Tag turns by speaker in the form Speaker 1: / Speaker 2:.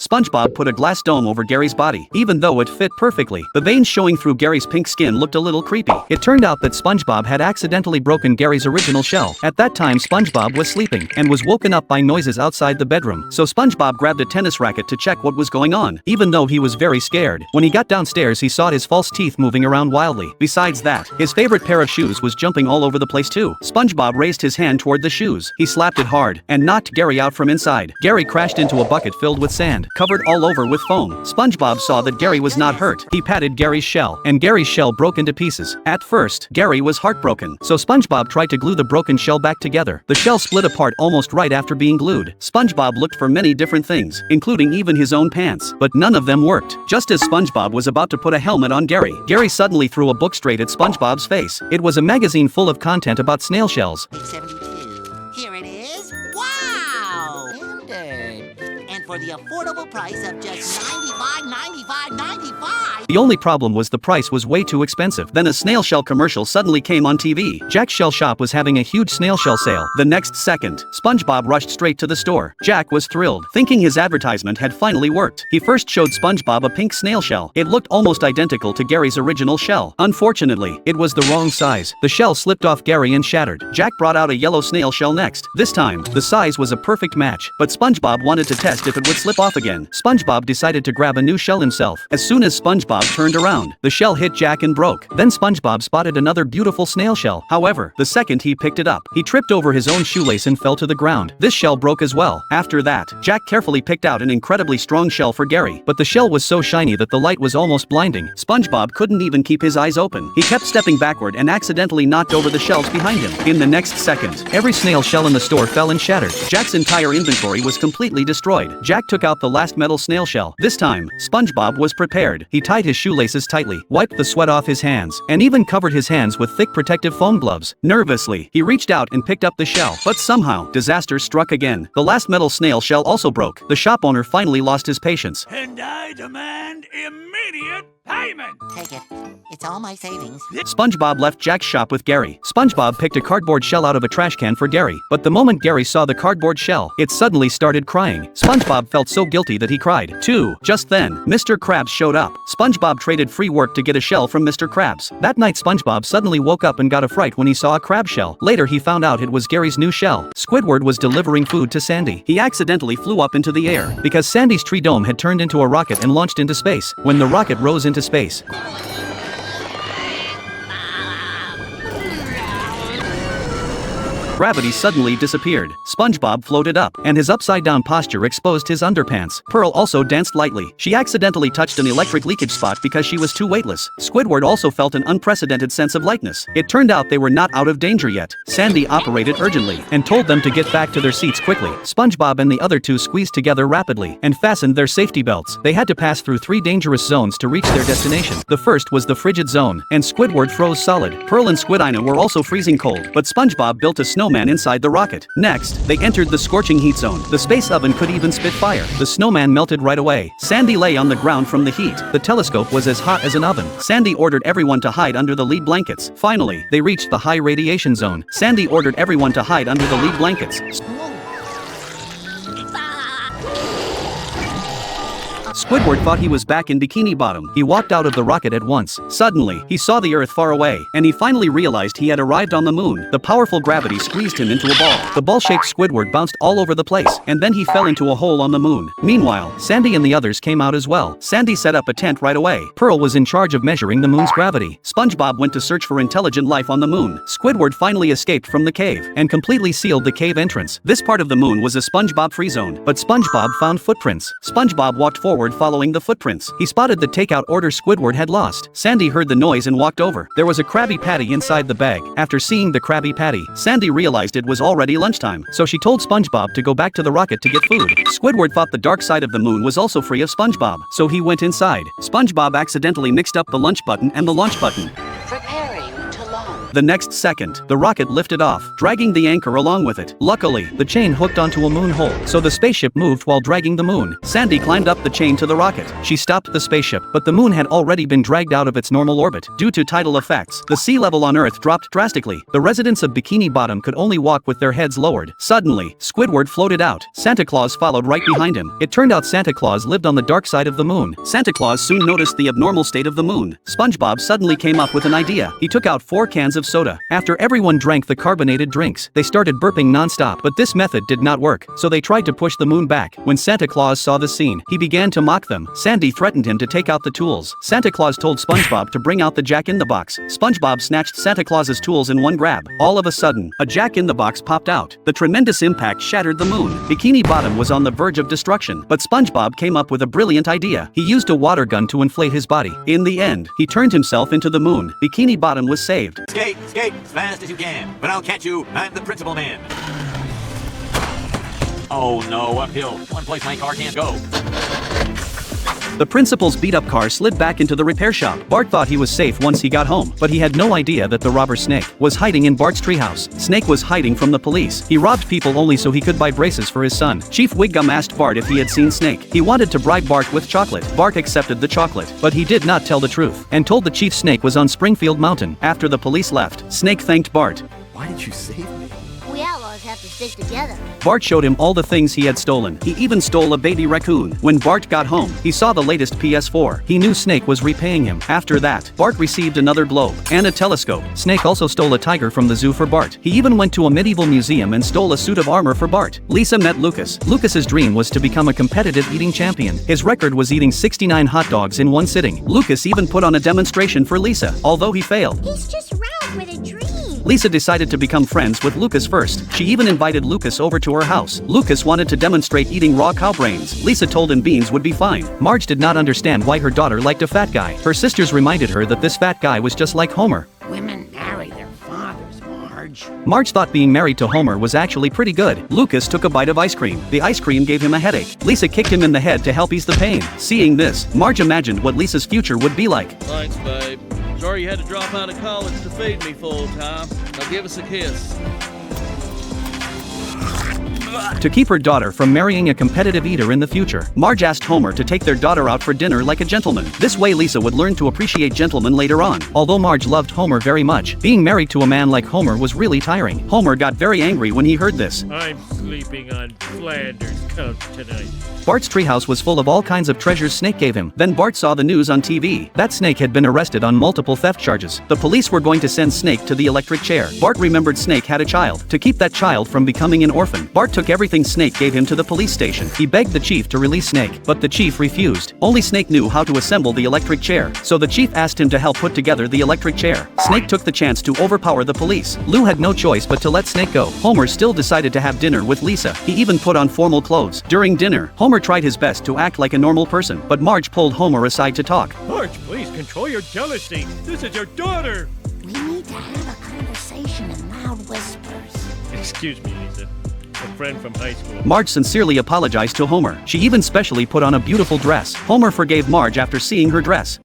Speaker 1: SpongeBob put a glass dome over Gary's body, even though it fit perfectly. The veins showing through Gary's pink skin looked a little creepy. It turned out that SpongeBob had accidentally broken Gary's original shell. At that time SpongeBob was sleeping, and was woken up by noises outside the bedroom. So SpongeBob grabbed a tennis racket to check what was going on, even though he was very scared. When he got downstairs he saw his false teeth moving around wildly. Besides that, his favorite pair of shoes was jumping all over the place too. SpongeBob raised his hand toward the shoes. He slapped it hard, and knocked Gary out from inside. Gary crashed into a bucket filled with sand, covered all over with foam. SpongeBob saw that Gary was not hurt. He patted Gary's shell, and Gary's shell broke into pieces. At first, Gary was heartbroken, so SpongeBob tried to glue the broken shell back together. The shell split apart almost right after being glued. SpongeBob looked for many different things, including even his own pants, but none of them worked. Just as SpongeBob was about to put a helmet on Gary, Gary suddenly threw a book straight at SpongeBob's face. It was a magazine full of content about snail shells.
Speaker 2: Page 72. Here it is. Wow! And for the affordable price of just $95.95.
Speaker 1: The only problem was the price was way too expensive. Then a snail shell commercial suddenly came on TV. Jack's Shell Shop was having a huge snail shell sale. The next second, SpongeBob rushed straight to the store. Jack was thrilled, thinking his advertisement had finally worked. He first showed SpongeBob a pink snail shell. It looked almost identical to Gary's original shell. Unfortunately, it was the wrong size. The shell slipped off Gary and shattered. Jack brought out a yellow snail shell next. This time, the size was a perfect match, but SpongeBob wanted to test if it would slip off again. SpongeBob decided to grab a new shell himself. As soon as SpongeBob turned around, the shell hit Jack and broke. Then SpongeBob spotted another beautiful snail shell. However, the second he picked it up, he tripped over his own shoelace and fell to the ground. This shell broke as well. After that, Jack carefully picked out an incredibly strong shell for Gary, but the shell was so shiny that the light was almost blinding. SpongeBob couldn't even keep his eyes open. He kept stepping backward and accidentally knocked over the shelves behind him. In the next second, every snail shell in the store fell and shattered. Jack's entire inventory was completely destroyed. Jack took out the last metal snail shell. This time, SpongeBob was prepared. He tied his shoelaces tightly, wiped the sweat off his hands, and even covered his hands with thick protective foam gloves. Nervously, he reached out and picked up the shell, but somehow, disaster struck again. The last metal snail shell also broke. The shop owner finally lost his patience.
Speaker 3: And I demand immediate payment!
Speaker 2: Take it. It's all my savings.
Speaker 1: SpongeBob left Jack's shop with Gary. SpongeBob picked a cardboard shell out of a trash can for Gary, but the moment Gary saw the cardboard shell, it suddenly started crying. SpongeBob felt so guilty that he cried, too. Just then, Mr. Krabs showed up. SpongeBob traded free work to get a shell from Mr. Krabs. That night SpongeBob suddenly woke up and got a fright when he saw a crab shell. Later he found out it was Gary's new shell. Squidward was delivering food to Sandy. He accidentally flew up into the air, because Sandy's tree dome had turned into a rocket and launched into space. When the rocket rose into space, gravity suddenly disappeared. SpongeBob floated up, and his upside-down posture exposed his underpants. Pearl also danced lightly. She accidentally touched an electric leakage spot because she was too weightless. Squidward also felt an unprecedented sense of lightness. It turned out they were not out of danger yet. Sandy operated urgently, and told them to get back to their seats quickly. SpongeBob and the other two squeezed together rapidly, and fastened their safety belts. They had to pass through 3 dangerous zones to reach their destination. The first was the frigid zone, and Squidward froze solid. Pearl and Squidina were also freezing cold, but SpongeBob built a snowman inside the rocket. Next, they entered the scorching heat zone. The space oven could even spit fire. The snowman melted right away. Sandy lay on the ground from the heat. The telescope was as hot as an oven. Sandy ordered everyone to hide under the lead blankets. Finally, they reached the high radiation zone. Sandy ordered everyone to hide under the lead blankets. Squidward thought he was back in Bikini Bottom. He walked out of the rocket at once. Suddenly, he saw the Earth far away, and he finally realized he had arrived on the moon. The powerful gravity squeezed him into a ball. The ball-shaped Squidward bounced all over the place, and then he fell into a hole on the moon. Meanwhile, Sandy and the others came out as well. Sandy set up a tent right away. Pearl was in charge of measuring the moon's gravity. SpongeBob went to search for intelligent life on the moon. Squidward finally escaped from the cave, and completely sealed the cave entrance. This part of the moon was a SpongeBob free zone, but SpongeBob found footprints. SpongeBob walked forward following the footprints. He spotted the takeout order Squidward had lost. Sandy heard the noise and walked over. There was a Krabby Patty inside the bag. After seeing the Krabby Patty, Sandy realized it was already lunchtime, so she told SpongeBob to go back to the rocket to get food. Squidward thought the dark side of the moon was also free of SpongeBob, so he went inside. SpongeBob accidentally mixed up the lunch button and the launch button.
Speaker 4: Preparing to launch.
Speaker 1: The next second, the rocket lifted off, dragging the anchor along with it. Luckily, the chain hooked onto a moon hole, so the spaceship moved while dragging the moon. Sandy climbed up the chain to the rocket. She stopped the spaceship, but the moon had already been dragged out of its normal orbit. Due to tidal effects, the sea level on Earth dropped drastically. The residents of Bikini Bottom could only walk with their heads lowered. Suddenly, Squidward floated out. Santa Claus followed right behind him. It turned out Santa Claus lived on the dark side of the moon. Santa Claus soon noticed the abnormal state of the moon. SpongeBob suddenly came up with an idea. He took out 4 cans of soda. After everyone drank the carbonated drinks, they started burping non-stop, but this method did not work, so they tried to push the moon back. When Santa Claus saw the scene, he began to mock them. Sandy threatened him to take out the tools. Santa Claus told SpongeBob to bring out the jack-in-the-box. SpongeBob snatched Santa Claus's tools in one grab. All of a sudden, a jack-in-the-box popped out. The tremendous impact shattered the moon. Bikini Bottom was on the verge of destruction, but SpongeBob came up with a brilliant idea. He used a water gun to inflate his body. In the end, he turned himself into the moon. Bikini Bottom was saved.
Speaker 4: Skate as fast as you can, but I'll catch you. I'm the principal man. Oh no, uphill. One place my car can't go.
Speaker 1: The principal's beat-up car slid back into the repair shop. Bart thought he was safe once he got home, but he had no idea that the robber Snake was hiding in Bart's treehouse. Snake was hiding from the police. He robbed people only so he could buy braces for his son. Chief Wiggum asked Bart if he had seen Snake. He wanted to bribe Bart with chocolate. Bart accepted the chocolate, but he did not tell the truth, and told the chief Snake was on Springfield Mountain. After the police left, Snake thanked Bart.
Speaker 5: Why did you save me?
Speaker 6: We outlaws have to stick together.
Speaker 1: Bart showed him all the things he had stolen. He even stole a baby raccoon. When Bart got home, he saw the latest PS4. He knew Snake was repaying him. After that, Bart received another globe and a telescope. Snake also stole a tiger from the zoo for Bart. He even went to a medieval museum and stole a suit of armor for Bart. Lisa met Lucas. Lucas's dream was to become a competitive eating champion. His record was eating 69 hot dogs in one sitting. Lucas even put on a demonstration for Lisa, although he failed.
Speaker 6: He's just round with a dream.
Speaker 1: Lisa decided to become friends with Lucas first. She even invited Lucas over to her house. Lucas wanted to demonstrate eating raw cow brains. Lisa told him beans would be fine. Marge did not understand why her daughter liked a fat guy. Her sisters reminded her that this fat guy was just like Homer.
Speaker 2: Women marry their fathers, Marge.
Speaker 1: Marge thought being married to Homer was actually pretty good. Lucas took a bite of ice cream. The ice cream gave him a headache. Lisa kicked him in the head to help ease the pain. Seeing this, Marge imagined what Lisa's future would be like.
Speaker 7: Thanks, babe. Sorry you had to drop out of college to feed me full time. Now give us a kiss.
Speaker 1: To keep her daughter from marrying a competitive eater in the future, Marge asked Homer to take their daughter out for dinner like a gentleman. This way Lisa would learn to appreciate gentlemen later on. Although Marge loved Homer very much, being married to a man like Homer was really tiring. Homer got very angry when he heard this.
Speaker 3: I'm sleeping on Flanders couch tonight.
Speaker 1: Bart's treehouse was full of all kinds of treasures Snake gave him. Then Bart saw the news on TV. That Snake had been arrested on multiple theft charges. The police were going to send Snake to the electric chair. Bart remembered Snake had a child. To keep that child from becoming an orphan, Bart took everything Snake gave him to the police station. He begged the chief to release Snake, but the chief refused. Only Snake knew how to assemble the electric chair, so the chief asked him to help put together the electric chair. Snake took the chance to overpower the police. Lou had no choice but to let Snake go. Homer still decided to have dinner with Lisa. He even put on formal clothes. During dinner, Homer tried his best to act like a normal person, but Marge pulled Homer aside to talk.
Speaker 3: Marge, please control your jealousy. This is your daughter.
Speaker 6: We need to have a conversation in loud whispers.
Speaker 3: Excuse me, Lisa. A friend from high school.
Speaker 1: Marge sincerely apologized to Homer. She even specially put on a beautiful dress. Homer forgave Marge after seeing her dress.